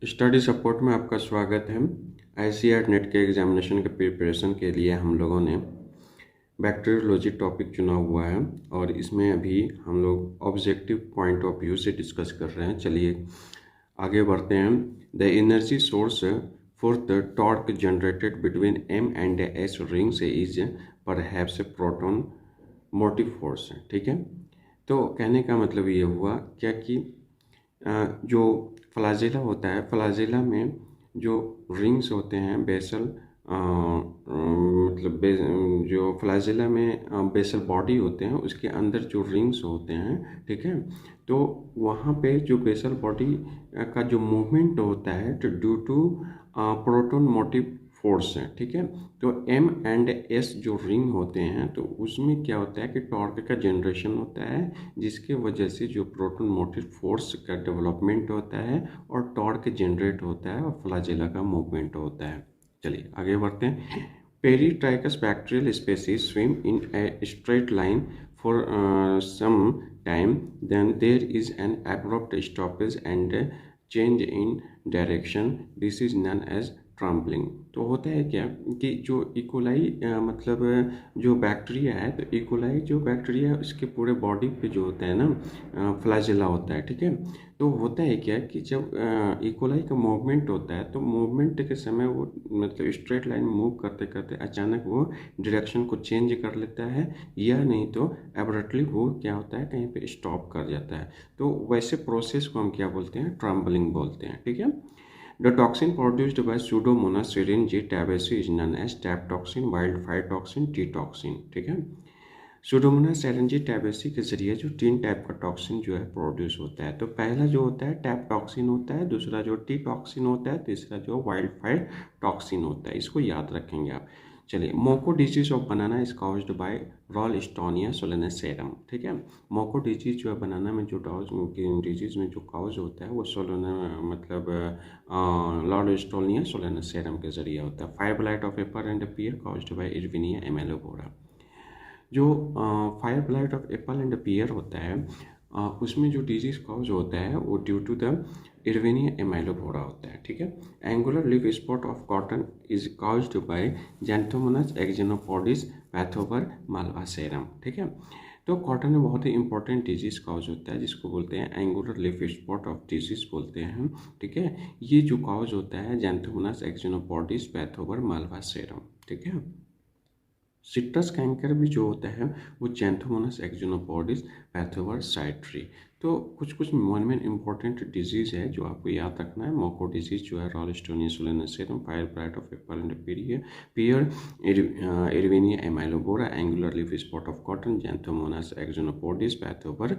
Study support में आपका स्वागत है। आईसीआर नेट के एग्जामिनेशन के प्रिपरेशन के लिए हम लोगों ने बैक्टीरियोलॉजी टॉपिक चुना हुआ है और इसमें अभी हम लोग ऑब्जेक्टिव पॉइंट ऑफ व्यू से डिस्कस कर रहे हैं। चलिए आगे बढ़ते हैं। The energy source for the torque generated between M and S rings is perhaps proton motive force. ठीक है, तो कहने का मतलब ये हुआ क्या कि जो फ्लाजेला होता है, फ्लाजेला में जो रिंग्स होते हैं बेसल मतलब जो फ्लाजेला में बेसल बॉडी होते हैं उसके अंदर जो रिंग्स होते हैं, ठीक है, तो वहाँ पे जो बेसल बॉडी का जो मूवमेंट होता है तो due to proton motive force है। ठीक है, तो एम एंड एस जो रिंग होते हैं तो उसमें क्या होता है कि टॉर्क का जनरेशन होता है, जिसके वजह से जो प्रोटॉन मोटिव फोर्स का डेवलपमेंट होता है और टॉर्क जनरेट होता है और फ्लाजेला का मूवमेंट होता है। चलिए आगे बढ़ते हैं। Peritrichous bacterial species swim in a straight line for some time, then there is an abrupt stoppage and change in direction. This is known as ट्रम्पलिंग। तो होता है क्या कि जो इकोलाई मतलब जो बैक्टीरिया है, तो इकोलाई जो बैक्टीरिया है उसके पूरे बॉडी पे जो होता है ना फ्लैजेला होता है। ठीक है, तो होता है क्या कि जब इकोलाई का मूवमेंट होता है तो मूवमेंट के समय वो मतलब स्ट्रेट लाइन मूव करते करते अचानक वो डायरेक्शन को चेंज कर लेता है, या नहीं तो एब्रप्टली वो क्या होता है कहीं पे स्टॉप कर जाता है। तो वैसे प्रोसेस को हम क्या बोलते हैं, ट्रम्बलिंग बोलते हैं। ठीक है, the toxin produced by Pseudomonas syringae tabaci is known as tap toxin, wild fire toxin, T toxin. ठीक है, Pseudomonas syringae tabaci के जरिए जो 3 टाइप का टॉक्सिन जो है प्रोड्यूस होता है। तो पहला जो होता है टैप टॉक्सिन होता है, दूसरा जो टी टॉक्सिन होता है, तीसरा जो वाइल्ड फायर टॉक्सिन होता है। इसको याद रखेंगे आप। चलिए, Moko disease of banana is caused by Ralstonia solanacearum. ठीक है, मोको डिजीज जो है बनाना में जो डिजीज में जो काउज होता है वो सोलेना मतलब लॉर्डस्टोनिया सोलेनेसेरम के जरिए होता है। Fire blight of apple and pear caused by Erwinia amylovora. जो fire blight of apple and pear होता है उसमें जो डिजीज कॉज होता है वो due to the Erwinia amylovora होता है। ठीक है, angular leaf spot of cotton is caused by Xanthomonas axonopodis pathovar malvacearum. ठीक है, तो कॉटन में बहुत ही इंपॉर्टेंट डिजीज कॉज होता है जिसको बोलते हैं angular leaf spot of disease बोलते हैं। ठीक है, ये जो कॉज होता है जैंथोमोनास एक्जिनोपोडिस पैथोवर माल्वासेरम। ठीक है, सिट्रस कैंकर भी जो होता है वो जैंथोमोनास एक्जिनोपोडिस पैथोवर साइट्री। तो कुछ कुछ वन में इंपॉर्टेंट डिजीज है जो आपको याद रखना है। मोको डिजीज जो है Ralstonia solanacearum, fire blight of apple and pear, Erwinia amylovora, angular leaf spot of cotton, Xanthomonas axonopodis pathovar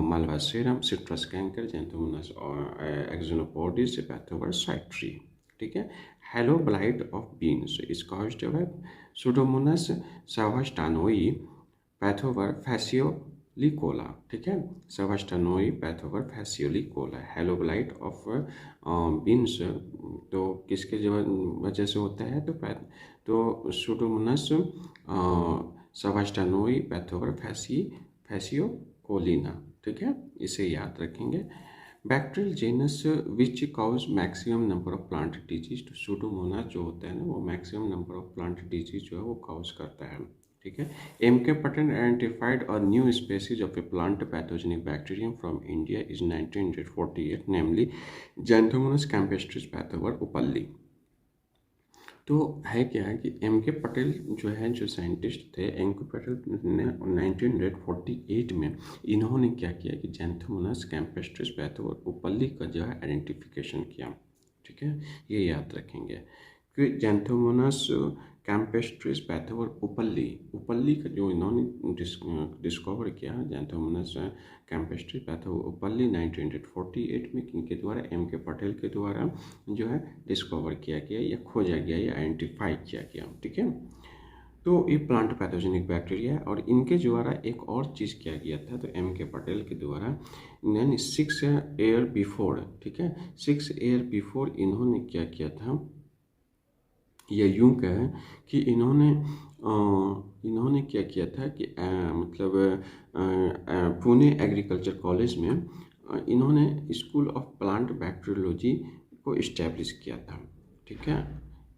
malvacearum, citrus canker, Xanthomonas axonopodis pathovar citri. ठीक है, halo blight of beans is caused by Pseudomonas savastanoई pathovar phaseolicola. ठीक है, savastanoई pathovar phaseolicola. Halo blight of beans तो किसके वजह से होता है, तो Pseudomonas savastanoई पैथोवर फैसियोकोलिना। ठीक है, इसे याद रखेंगे। Bacterial genus which cause maximum number of plant disease. तो सूडोमोनास जो होता है ना वो maximum number of plant disease जो है वो काउज करता है। ठीक है, M K Patel identified a new species of a plant pathogenic bacterium from India is 1948, namely Xanthomonas campestris pathovar uppalii. तो है क्या है कि एम के पटेल जो है जो साइंटिस्ट थे, एम के पटेल ने 1948 में इन्होंने क्या किया कि जैंथोमोनास कैम्पेस्ट्रिस पैथोवर उपल्ली का जो है आइडेंटिफिकेशन किया। ठीक है, ये याद रखेंगे कि जैंथोमोनास कैम्पेस्ट्रिस पैथोवर उपल्ली का जो इन्होंने डिस्कवर किया जैंथोमोनास कैम्पेस्ट्रिस पैथोवर उपल्ली 1948 में किनके द्वारा, एम के पटेल के द्वारा जो है डिस्कवर किया गया या खोजा गया या आइडेंटिफाई किया गया। ठीक है, तो ये प्लांट पैथोजेनिक बैक्टीरिया है और इनके द्वारा एक और चीज़ किया गया था। तो एम के पटेल के द्वारा 6 ईयर बिफोर, ठीक है, 6 ईयर बिफोर इन्होंने क्या किया था, या यूं कहें कि इन्होंने क्या किया था कि मतलब पुणे एग्रीकल्चर कॉलेज में इन्होंने स्कूल ऑफ प्लांट बैक्टीरियोलॉजी को इस्टेब्लिश किया था, ठीक है।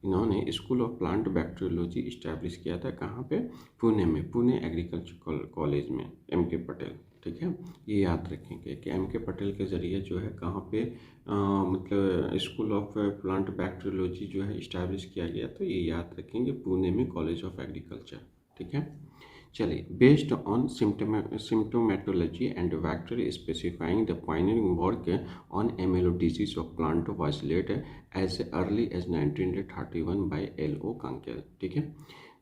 इन्होंने school of plant bacteriology establish किया था कहाँ पे? पुणे में, पुणे एग्रीकल्चर कॉलेज में, एम के पटेल, ठीक है। ये याद रखेंगे कि एम के पटेल के ज़रिए जो है कहाँ पे मतलब स्कूल ऑफ प्लांट बैक्टीरियोलॉजी जो है इस्टेब्लिश किया गया, तो ये याद रखेंगे, पुणे में कॉलेज ऑफ एग्रीकल्चर, ठीक है। चलिए, based on symptomatology and vector specifying the pioneering work on MLO disease of plant was laid as early as 1931 by L O. Kunkel, ठीक है।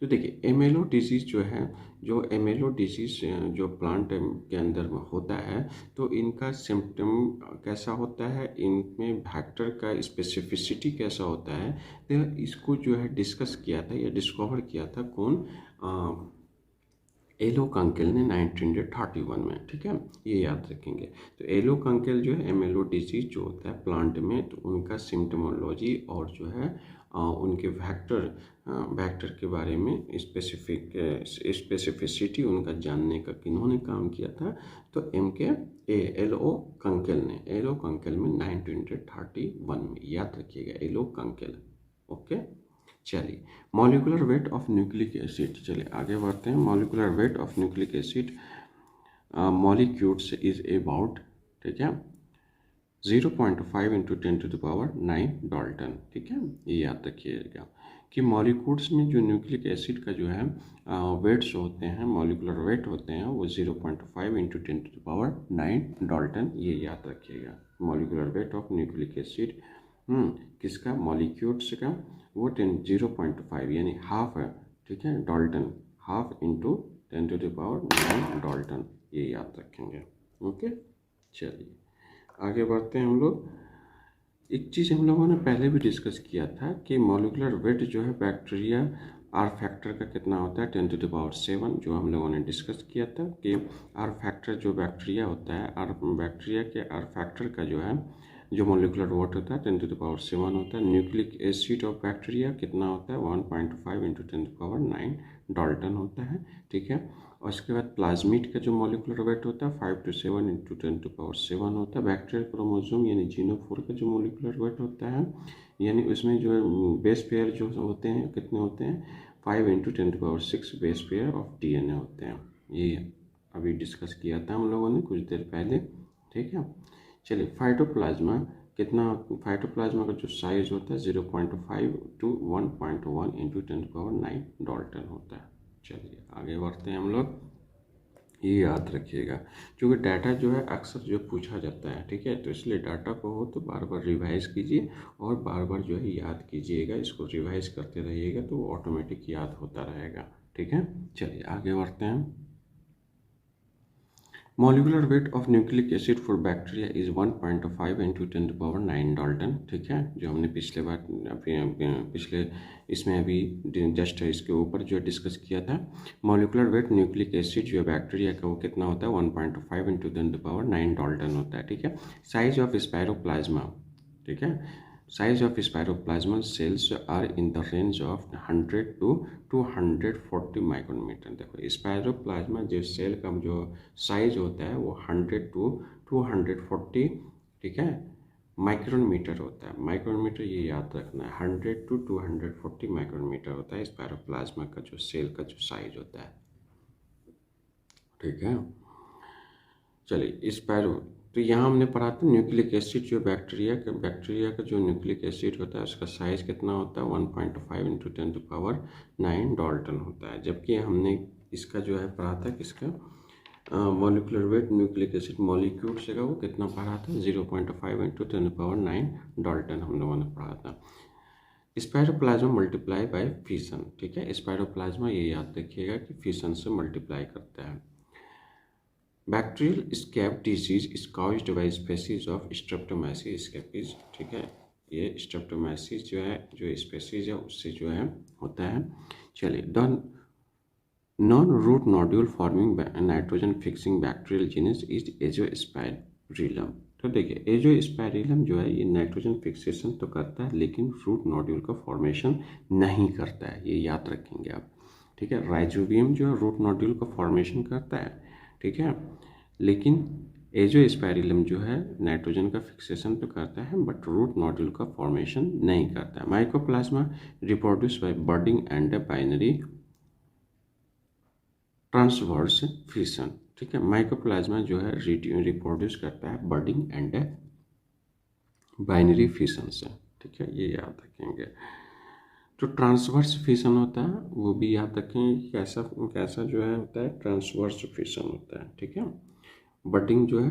तो देखिए, एमएलओ डिजीज जो है, जो एमएलओ डिजीज जो प्लांट के अंदर में होता है, तो इनका सिम्टम कैसा होता है, इनमें वेक्टर का स्पेसिफिसिटी कैसा होता है, तो इसको जो है डिस्कस किया था या डिस्कवर किया था कौन? एलो कांकेल ने 1931 में, ठीक है। ये याद रखेंगे। तो एलो कांकेल जो है एमएलओ डिजीज जो होता है प्लांट में, तो उनका सिम्टमोलॉजी और जो है उनके वेक्टर के बारे में स्पेसिफिसिटी उनका जानने का किन्होंने काम किया था? तो एलो कांकेल ने, एलो कांकेल में 1931 में, याद रखिएगा, एलो कांकेल, ओके। चलिए, molecular weight of nucleic acid, चलिए आगे बढ़ते हैं। Molecular weight of nucleic acid molecules is about, ठीक है, 0.5 इंटू 10⁹ डाल्टन, ठीक है। ये याद रखिएगा कि मॉलिक्यूल्स में जो न्यूक्लिक एसिड का जो है वेट्स होते हैं, मॉलिकुलर वेट होते हैं, वो 0.5 इंटू 10⁹ डाल्टन, ये याद रखिएगा। Molecular weight of nucleic acid किसका? मॉलिक्यूल्स का, वो 0.5 यानी हाफ है, ठीक है, डाल्टन, हाफ इंटू 10⁹ डाल्टन, ये याद रखेंगे, ओके। चलिए आगे बढ़ते हैं हम लोग। एक चीज़ हम लोगों ने पहले भी डिस्कस किया था कि मॉलिकुलर वेट जो है बैक्टीरिया आर फैक्टर का कितना होता है? 10⁷, जो हम लोगों ने डिस्कस किया था कि आर फैक्टर जो बैक्टीरिया होता है, बैक्टीरिया के आर फैक्टर का जो है जो मॉलिकुलर वेट होता है 10⁷ होता है। न्यूक्लिक एसिड ऑफ बैक्टीरिया कितना होता है? 1.5 इंटू 10⁹ डाल्टन होता है, ठीक है। और उसके बाद प्लाज्मिड का जो मॉलिकुलर वेट होता है 5 to 7 इंटू 10⁷ होता है। बैक्टीरियल क्रोमोसोम यानी जीनोफोर का जो मॉलिकुलर वेट होता है, यानी उसमें जो बेस पेयर जो होते हैं कितने होते हैं? 5 into 10⁶ base pair of DNA होते हैं। ये अभी डिस्कस किया था हम लोगों ने कुछ देर पहले, ठीक है। चलिए, फाइटोप्लाज्मा कितना? फाइटोप्लाज्मा का जो साइज होता है 0.5 to 1.1 इंटू 10⁹ डाल्टन होता है। चलिए आगे बढ़ते हैं हम लोग। ये याद रखिएगा, क्योंकि डाटा जो है अक्सर जो पूछा जाता है, ठीक है, तो इसलिए डाटा को हो तो बार बार रिवाइज कीजिए और बार बार जो है याद कीजिएगा, इसको रिवाइज करते रहिएगा तो वो ऑटोमेटिक याद होता रहेगा, ठीक है। चलिए आगे बढ़ते हैं। Molecular weight of nucleic acid for bacteria is 1.5 into 10⁹ Dalton, ठीक है, जो हमने पिछले बार पिछले इसमें अभी जस्ट इसके ऊपर जो डिस्कस किया था। मॉलिकुलर वेट न्यूक्लिक एसिड जो बैक्टीरिया का वो कितना होता है? 1.5 इंटू 10⁹ डाल्टन होता है, ठीक है। साइज ऑफ स्पायरोप्लाज्मा, ठीक है, size of spiroplasmal cells are in the range of 100 to 240 micrometre. देखो, स्पायरोप्लाज्मा जो सेल का जो साइज होता है वो 100 to 240, ठीक है, माइक्रोमीटर होता है। माइक्रोमीटर ये याद रखना है, 100 to 240 माइक्रोमीटर होता है स्पायरोप्लाज्मा का जो सेल का जो साइज होता है, ठीक है। चलिए, स्पायरो, तो यहाँ हमने पढ़ा था न्यूक्लिक एसिड जो बैक्टीरिया का जो न्यूक्लिक एसिड होता है उसका साइज कितना होता है? 1.5 इंटू 10⁹ डाल्टन होता है। जबकि हमने इसका जो है पढ़ा था किसका molecular weight nucleic acid molecule से का वो कितना पढ़ा था? 0.5 इंटू 10⁹ डाल्टन हम लोगों ने पढ़ा था। स्पायरोप्लाज्मा मल्टीप्लाई बाय फिशन, ठीक है, स्पायरोप्लाज्मा ये याद रखिएगा कि फिशन से मल्टीप्लाई करता है। Bacterial scab disease is caused bye species of Streptomyces स्कैबिस, ठीक है, ये स्ट्रेप्टोमाइसिस जो है जो स्पेसीज है उससे जो है होता है। चलिए, the non root nodule forming nitrogen fixing bacterial genus is Azospirillum. तो देखिए, एजोस्पाइरिलम जो है ये नाइट्रोजन फिक्सेशन तो करता है लेकिन रूट नोड्यूल का फॉर्मेशन नहीं करता है, ये याद रखेंगे आप, ठीक है। राइजोबियम जो है रूट नोड्यूल का फॉर्मेशन करता है, ठीक है, लेकिन एजोस्पाइरिलम जो है नाइट्रोजन का फिक्सेशन तो करता है बट रूट नोड्यूल का फॉर्मेशन नहीं करता है। Mycoplasma reproduce by budding and binary transverse fission. ठीक है, माइकोप्लाज्मा जो है रिप्रोड्यूस करता है बडिंग एंड बाइनरी फिशन से। ठीक है, ये याद रखेंगे। जो ट्रांसवर्स फिशन होता है वो भी याद रखें, कैसा कैसा जो है होता है, ट्रांसवर्स फिशन होता है। ठीक है, बडिंग जो है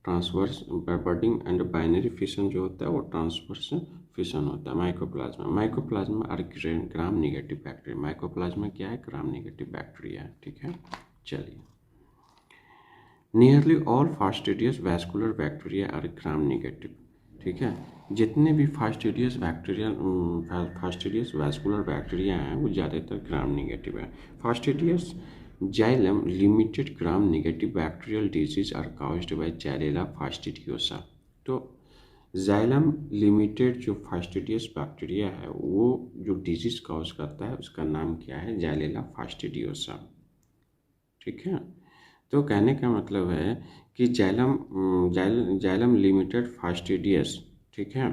transverse, budding and binary fission जो होता है वो ट्रांसवर्स फिशन होता है। Mycoplasma are gram negative bacteria. Mycoplasma क्या है? ग्राम नेगेटिव बैक्टीरिया है। ठीक है, चलिए। Nearly all fastidious vascular bacteria are gram negative. ठीक है, जितने भी फास्टिडियस वैस्कुलर बैक्टीरिया हैं वो ज़्यादातर ग्राम नेगेटिव है। Fastidious xylem limited gram negative bacterial disease are caused by Xylella fastidiosa. तो जाइलम लिमिटेड जो फास्टिडियस बैक्टीरिया है वो जो डिजीज काउज करता है उसका नाम क्या है? जैलेला फास्टिडियोसा। ठीक है, तो कहने का मतलब है कि जाइलम लिमिटेड फास्टिडियस, ठीक है,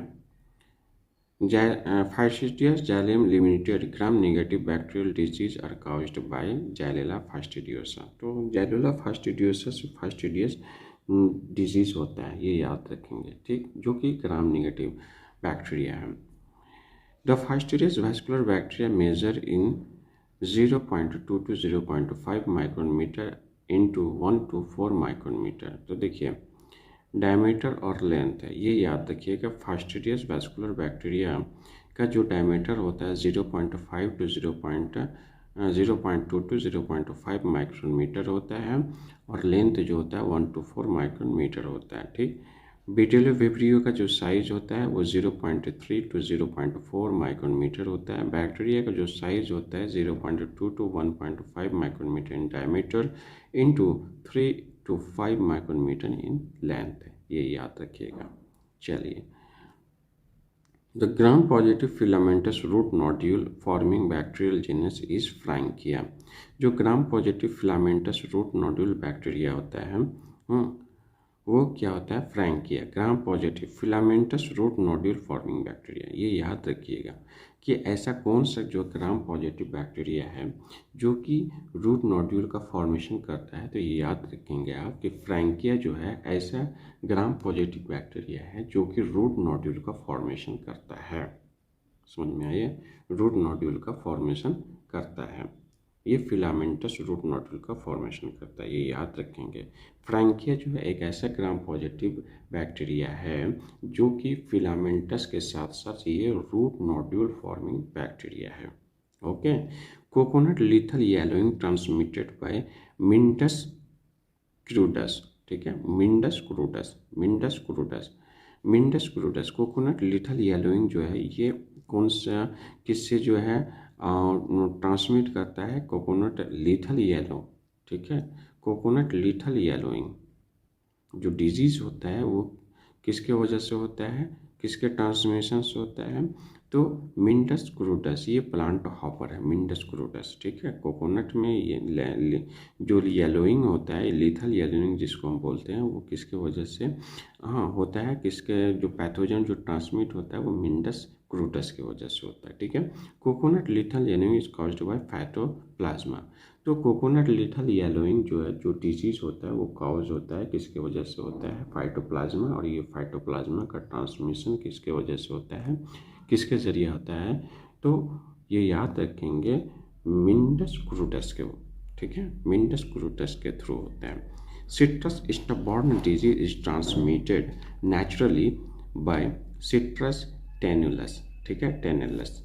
fastidious xylem limited gram negative bacterial disease are caused by Xylella fastidiosa. तो जैलेला फास्टिडियोसा से फास्टिडियस डिजीज होता है, ये याद रखेंगे। ठीक, जो कि ग्राम नेगेटिव बैक्टीरिया है। The fastidious vascular bacteria measure in 0.2 to 0.5 micrometer into 1 to 4 micrometer. तो देखिए डायमीटर और लेंथ है, ये याद रखिएगा। फास्टिडियस वैस्कुलर बैक्टीरिया का जो डायमीटर होता है 0.5 to 0.2 to 0.5 माइक्रोमीटर होता है और लेंथ जो होता है 1 to 4 माइक्रोमीटर होता है। ठीक, विटियो विब्रियो का जो साइज होता है वो 0.3 to 0.4 माइक्रोमीटर होता है। बैक्टीरिया का जो साइज होता है 0.2 to 1.5 micrometre in diameter into 3 to 5 micrometre in length, ये याद रखिएगा। चलिए, the gram positive filamentous root nodule forming bacterial genus is Frankia. जो gram positive filamentous root nodule bacteria होता है वो क्या होता है? Frankia. Gram positive filamentous root nodule forming bacteria, ये याद रखिएगा कि ऐसा कौन सा जो ग्राम पॉजिटिव बैक्टीरिया है जो कि रूट नोड्यूल का फॉर्मेशन करता है। तो ये याद रखेंगे आप कि फ्रैंकिया जो है ऐसा ग्राम पॉजिटिव बैक्टीरिया है जो कि रूट नोड्यूल का फॉर्मेशन करता है। समझ में आइए, रूट नोड्यूल का फॉर्मेशन करता है, ये फिलामेंटस रूट नोड्यूल का फॉर्मेशन करता है, ये याद रखेंगे। फ्रैंकिया जो है एक ऐसा ग्राम पॉजिटिव बैक्टीरिया है जो कि फिलामेंटस के साथ साथ ये रूट नोड्यूल फॉर्मिंग बैक्टीरिया है। Okay, coconut lethal yellowing transmitted by Myndus crudus. ठीक है, Myndus crudus coconut lethal yellowing जो है ये कौन सा किससे जो है ट्रांसमिट करता है? Coconut lethal yellow. ठीक है, कोकोनट लीथल येलोइंग जो डिजीज होता है वो किसके वजह से होता है, किसके ट्रांसमिशन से होता है? तो मिंडस क्रूडस, ये प्लांट हॉपर है मिंडस क्रूडस। ठीक है, कोकोनट में ये जो येलोइंग होता है, लीथल येलोइंग जिसको हम बोलते हैं, वो किसके वजह से होता है? किसके जो पैथोजन जो ट्रांसमिट होता है वो मिंडस क्रूडस की वजह से होता है। ठीक है, coconut lethal yellowing is caused bye phytoplasma. तो कोकोनट लीथल येलोइंग जो है जो डिजीज होता है वो कॉज होता है किसके वजह से होता है? फाइटोप्लाज्मा। और ये फाइटोप्लाज्मा का ट्रांसमिशन किसके वजह से होता है, किसके जरिए होता है? तो ये याद रखेंगे मिंडस क्रूडस के। ठीक है, मिंडस क्रूडस के थ्रू होता है। Citrus stubborn disease is transmitted naturally by citrus tenellus. ठीक है, टेनुलस।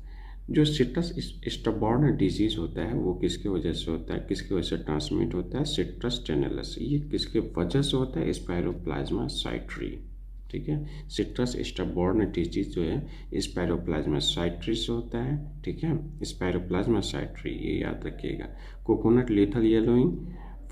जो सिट्रस स्टबॉर्न डिजीज होता है वो किसके वजह से होता है, किसकी वजह से ट्रांसमिट होता है? सिट्रस टेनुलस। ये किसके वजह से होता है? स्पाइरोप्लाज्मा साइट्री। ठीक है, सिट्रस स्टबॉर्न डिजीज जो है स्पाइरोप्लाज्मा साइट्री से होता है। ठीक है, स्पाइरोप्लाज्मा साइट्री, ये याद रखिएगा। कोकोनट लीथल येलोइंग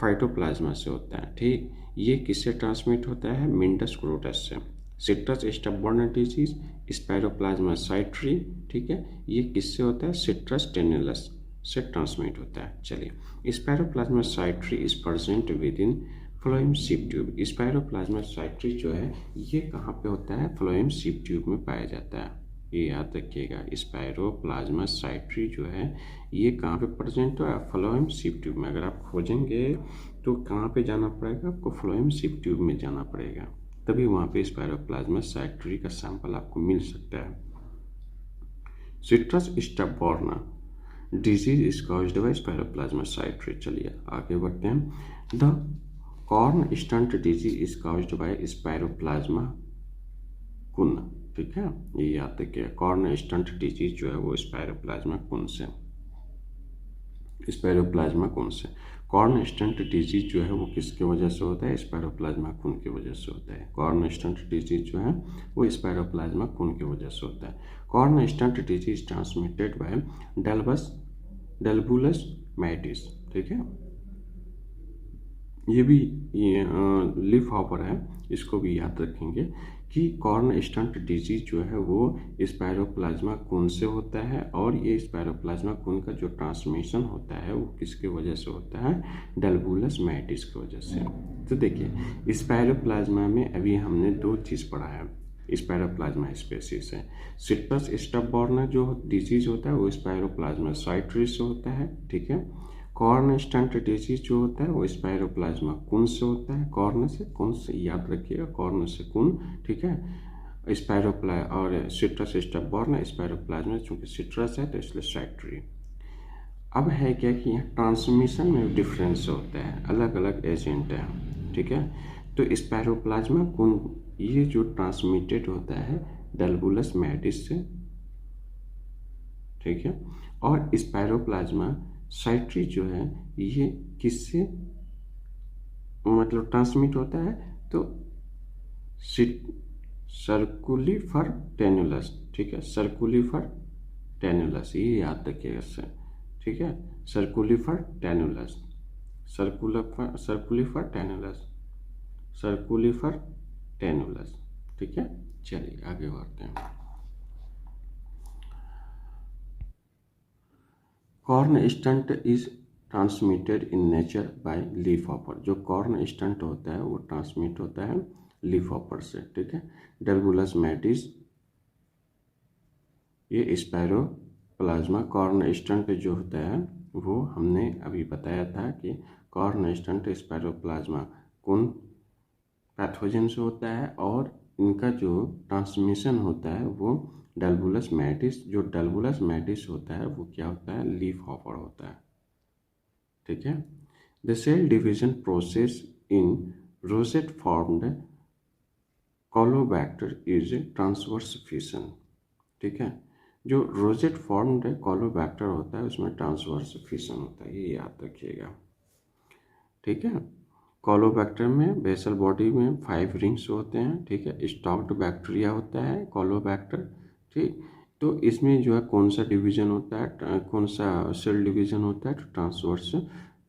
फाइटोप्लाज्मा से होता है। ठीक, ये किससे ट्रांसमिट होता है? मिंडस क्रूडस से। सिट्रस स्टबॉर्न डिजीज स्पाइरोप्लाज्मा साइट्री, ठीक है, ये किससे होता है? सिट्रस टेनुलस से ट्रांसमिट होता है। चलिए, spiroplasma citri is present within phloem sieve tube. Spiroplasma citri जो है ये कहाँ पे होता है? फ्लोएम सिव ट्यूब में पाया जाता है। ये याद रखिएगा, स्पायरोप्लाज्मा साइट्री जो है ये कहाँ पे प्रेजेंट है? फ्लोएम सिव ट्यूब में। अगर आप खोजेंगे तो कहाँ पे जाना पड़ेगा आपको? फ्लोएम सिव ट्यूब में जाना पड़ेगा, तभी वहाँ पे स्पायरोप्लाज्मा साइट्री का सैंपल आपको मिल सकता है। Citrus stubborn disease is caused by spiroplasma citri. चलिए आगे बढ़ते हैं। The corn stunt disease is caused by spiroplasma kun. ठीक है, ये याद रखिए, कॉर्न स्टंट डिजीज जो है वो स्पायरोप्लाज्मा कुन से। स्पायरोप्लाज्मा कुन से कॉर्न स्टंट डिजीज जो है वो किसके वजह से होता है? स्पायरोप्लाज्मा कुन की वजह से होता है। कॉर्न स्टंट डिजीज जो है वो स्पायरोप्लाज्मा कुन की वजह से होता है। Corn stunt disease transmitted by dalbulus maidis. ठीक है, ये भी लीफ हॉपर है, इसको भी याद रखेंगे कि कॉर्न स्टंट डिजीज जो है वो स्पायरोप्लाज्मा कुन से होता है, और ये स्पायरोप्लाज्मा कुन का जो ट्रांसमिशन होता है वो किसके वजह से होता है? डेल्बुलस मैटिस की वजह से। तो देखिए, स्पायरोप्लाज्मा में अभी हमने दो चीज़ पढ़ा है, स्पायरोप्लाज्मा स्पेसीज है। सिट्रस स्टब बॉर्ना जो डिजीज होता है वो स्पायरोप्लाज्मा साइट्री से होता है। ठीक है, कॉर्न स्टंट डिजीज जो होता है वो स्पायरोप्लाज्मा कुन से होता है। कॉर्न से कुन से याद रखिएगा, कॉर्न से कुन। ठीक है, स्पायरोप्ला और सिट्रस स्टब बॉर्ना स्पायरोप्लाज्मा, चूंकि सिट्रस है तो इसलिए साइट्री। अब है क्या कि यहाँ ट्रांसमिशन में डिफरेंस होता है, अलग अलग एजेंट है। ठीक है, तो स्पायरोप्लाज्मा कुन ये जो ट्रांसमिटेड होता है डेल्बुलस मैटिस से। ठीक है, और स्पायरोप्लाज्मा साइट्री जो है ये किससे मतलब ट्रांसमिट होता है? तो सर्कुलिफर टेन्युलस। ठीक है, सर्कुलिफर टेन्युलस, ये याद रखिएगा इससे। ठीक है, सर्कुलिफर टेन्युलस, सर्कुलिफर टेन्युलस, सर्कुलिफर टेन्युलस। ठीक है, चलिए आगे बढ़ते हैं। Corn stunt is transmitted in nature by leaf hopper. जो कॉर्न स्टंट होता है वो ट्रांसमिट होता है लीफ हॉपर से। ठीक है, डेल्बुलस मैटिस ये स्पायरोप्लाज्मा कॉर्न स्टंट जो होता है वो हमने अभी बताया था कि कॉर्न स्टंट स्पायरोप्लाज्मा कुन पैथोजन से होता है, और इनका जो ट्रांसमिशन होता है वो डेल्बुलस मैटिस। जो डेल्बुलस मैटिस होता है वो क्या होता है? लीफ हॉपर होता है। ठीक है, the cell division process in rosette formed caulobacter is transverse fission. ठीक है, जो रोसेट फॉर्म्ड कॉलोबैक्टर होता है उसमें ट्रांसवर्स फिशन होता है, ये याद रखिएगा। ठीक है, कॉलोबैक्टर में बेसल बॉडी में 5 रिंग्स होते हैं। ठीक है, स्टॉक्ड बैक्टीरिया होता है कॉलोबैक्टर। ठीक, तो इसमें जो है कौन सा डिवीजन होता है, कौन सा सेल डिवीजन होता है? तो ट्रांसवर्स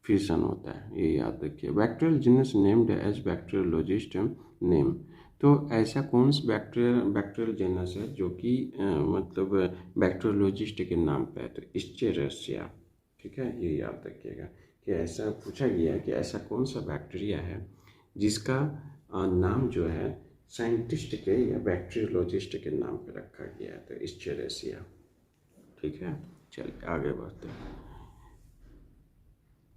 फिशन होता है, ये याद रखिए। Bacterial genus named as bacteriologist name. तो ऐसा कौन सा बैक्टीरियल जीनस है जो कि मतलब बैक्टीरियोलॉजिस्ट के नाम पे है? तो इस्चेरेसिया। ठीक है, ये याद रखिएगा कि ऐसा पूछा गया है कि ऐसा कौन सा बैक्टीरिया है जिसका नाम जो है साइंटिस्ट के या बैक्टीरियोलॉजिस्ट के नाम पे रखा गया है, तो इस्चेरेसिया। ठीक है, चलिए आगे बढ़ते हैं।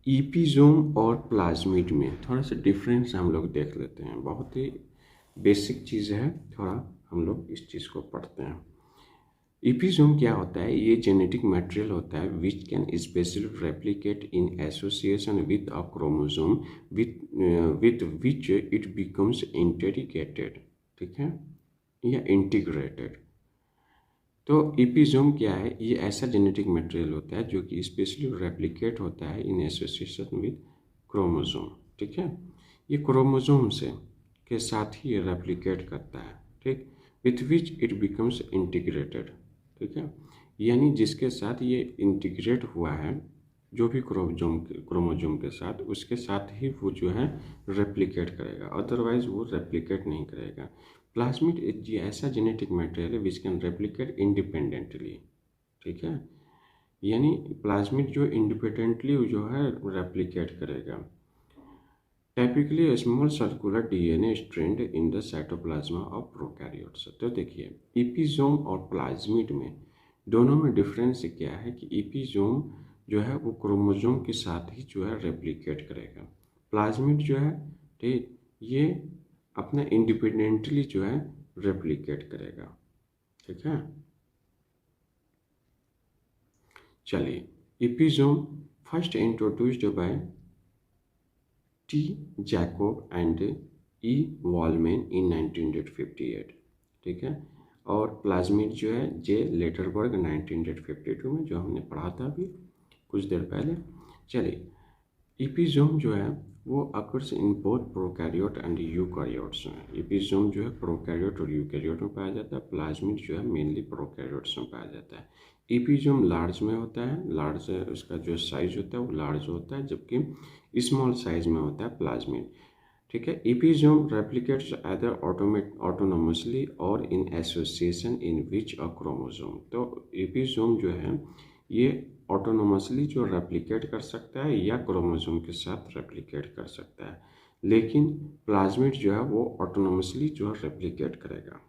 ईपीजोम और प्लाज्मिड में थोड़ा सा डिफरेंस हम लोग देख लेते हैं, बहुत ही बेसिक चीज़ है, थोड़ा हम लोग इस चीज़ को पढ़ते हैं। ईपीजोम क्या होता है? ये जेनेटिक मटेरियल होता है which can specially replicate in association with a chromosome with which it becomes integrated. ठीक है, या इंटीग्रेटेड। तो ईपीजोम क्या है? ये ऐसा जेनेटिक मटेरियल होता है जो कि स्पेशली रेप्लिकेट होता है इन एसोसिएशन विद क्रोमोसोम। ठीक है, ये क्रोमोसोम से के साथ ही रेप्लिकेट करता है। ठीक, with which it becomes integrated. ठीक है, यानी जिसके साथ ये इंटीग्रेट हुआ है, जो भी क्रोमोसोम के साथ, उसके साथ ही वो जो है रेप्लिकेट करेगा, अदरवाइज वो रेप्लिकेट नहीं करेगा। प्लाज्मिड एक ऐसा जेनेटिक मटेरियल है विच कैन रेप्लिकेट इंडिपेंडेंटली। ठीक है, यानी प्लाज्मिड जो इंडिपेंडेंटली जो है रेप्लिकेट करेगा। Typically small circular DNA strand in the cytoplasm of prokaryotes. तो देखिए इपिजोम और प्लाज्मिड में दोनों में डिफरेंस क्या है कि इपिजोम जो है वो क्रोमोजोम के साथ ही जो है रेप्लिकेट करेगा। प्लाज्मिड जो है ठीक ये अपना इंडिपेंडेंटली जो है रेप्लिकेट करेगा। ठीक है, चलिए episome first introduced by T Jacob and E Wollman in 1958। ठीक है, और प्लाज्मिड जो है जे लेटरबर्ग 1952 में, जो हमने पढ़ा था अभी कुछ देर पहले। चलिए इपिजोम जो है वो occurs in both prokaryote and eukaryotes में। इपिजोम जो है प्रोकैरियोट और यूकैरियोट में पाया जाता है। प्लाज्मिड जो है मेनली प्रोकैरियोट्स में पाया जाता है। इपिजोम लार्ज में होता है, लार्ज उसका जो साइज होता है वो लार्ज होता है, जबकि स्मॉल साइज में होता है प्लाज्मिड। ठीक है, इपिजोम रेप्लिकेट्स आइदर ऑटोनोमसली और in association in which a chromosome. तो इपिजोम जो है ये ऑटोनोमसली जो रेप्लिकेट कर सकता है या क्रोमोसोम के साथ रेप्लिकेट कर सकता है, लेकिन प्लाज्मिड जो है वो ऑटोनोमसली जो है रेप्लिकेट करेगा।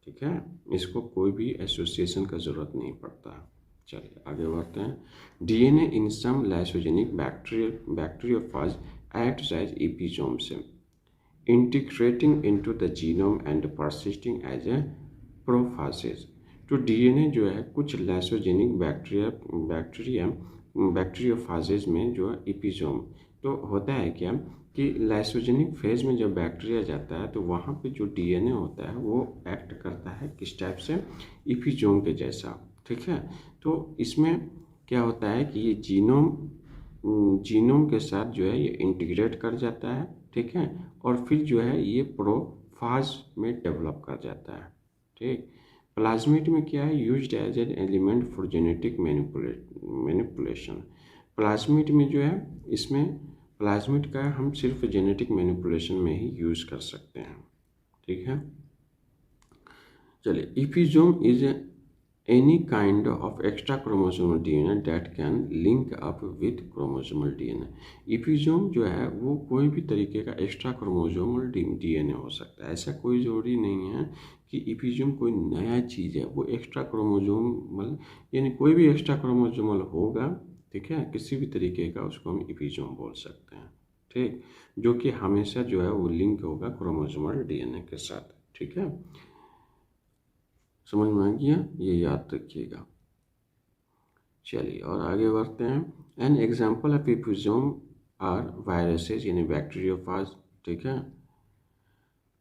ठीक है, इसको कोई भी एसोसिएशन का ज़रूरत नहीं पड़ता। चलिए आगे बढ़ते हैं। DNA in some lysogenic bacteriophage acts as episomes integrating into the genome and persisting as a prophages. तो डीएनए जो है कुछ लाइसोजेनिक बैक्टीरियोफाजेज में जो है इपिजोम, तो होता है क्या कि लाइसोजेनिक फेज में जब बैक्टीरिया जाता है तो वहाँ पे जो डीएनए होता है वो एक्ट करता है किस टाइप से, इपिजोम के जैसा। ठीक है, तो इसमें क्या होता है कि ये जीनोम के साथ जो है ये इंटीग्रेट कर जाता है। ठीक है, और फिर जो है ये प्रोफाज में डेवलप कर जाता है। ठीक, प्लाज्मिड में क्या है, used as an element for genetic manipulation. Plasmid में जो है इसमें प्लाज्मिड का हम सिर्फ जेनेटिक मैनिपुलेशन में ही यूज़ कर सकते हैं। ठीक है, चलिए episome is any kind of extra chromosomal DNA that can link up with chromosomal DNA. Episome जो है वो कोई भी तरीके का एक्स्ट्रा क्रोमोसोमल डीएनए हो सकता है। ऐसा कोई ज़रूरी नहीं है कि इपिजोम कोई नया चीज़ है, वो एक्स्ट्रा क्रोमोसोमल यानी कोई भी एक्स्ट्रा क्रोमोसोमल होगा। ठीक है, किसी भी तरीके का उसको हम इपिजोम बोल सकते हैं। ठीक, जो कि हमेशा जो है वो लिंक होगा क्रोमोसोमल डीएनए के साथ। ठीक है, समझ में आ गया, ये याद रखिएगा। चलिए और आगे बढ़ते हैं। An example of episome are viruses यानी बैक्टीरियोफाज। ठीक है,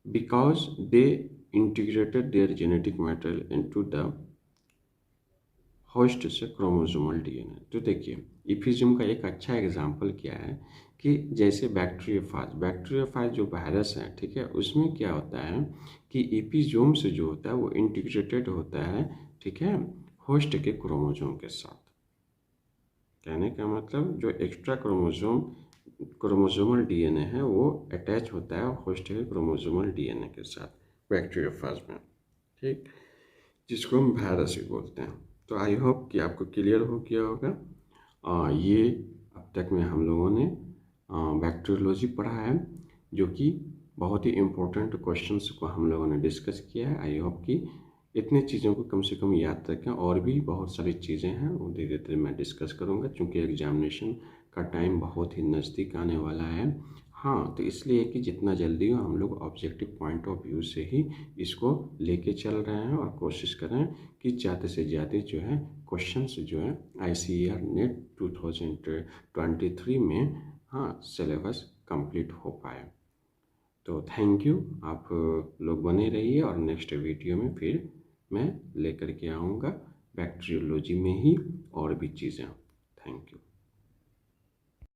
because they integrated their genetic material into the host से क्रोमोसोमल डीएनए। तो देखिए इपिजोम का एक अच्छा एग्जाम्पल क्या है कि जैसे बैक्टीरियोफाज जो वायरस है, ठीक है, उसमें क्या होता है कि इपिजोम से जो होता है वो इंटीग्रेटेड होता है। ठीक है, होस्ट के क्रोमोसोम के साथ। कहने का मतलब जो एक्स्ट्रा क्रोमोसोमल डीएनए है वो अटैच होता है होस्ट के क्रोमोसोमल डीएनए के साथ बैक्टीरियोफाज में। ठीक, जिसको हम वायरस भी बोलते हैं। तो आई होप कि आपको क्लियर हो गया होगा। ये अब तक में हम लोगों ने बैक्टीरियोलॉजी पढ़ा है, जो कि बहुत ही इम्पोर्टेंट क्वेश्चंस को हम लोगों ने डिस्कस किया है। आई होप कि इतने चीज़ों को कम से कम याद रखें। और भी बहुत सारी चीज़ें हैं वो धीरे धीरे मैं डिस्कस करूँगा, क्योंकि एग्जामिनेशन का टाइम बहुत ही नज़दीक आने वाला है। हाँ, तो इसलिए कि जितना जल्दी हो हम लोग ऑब्जेक्टिव पॉइंट ऑफ व्यू से ही इसको लेके चल रहे हैं और कोशिश करें कि ज़्यादा से ज़्यादा जो है क्वेश्चंस जो है ICAR नेट 2023 में हाँ सिलेबस कंप्लीट हो पाए। तो थैंक यू, आप लोग बने रहिए और नेक्स्ट वीडियो में फिर मैं लेकर के आऊँगा बैक्टीरियोलॉजी में ही और भी चीज़ें। Thank you.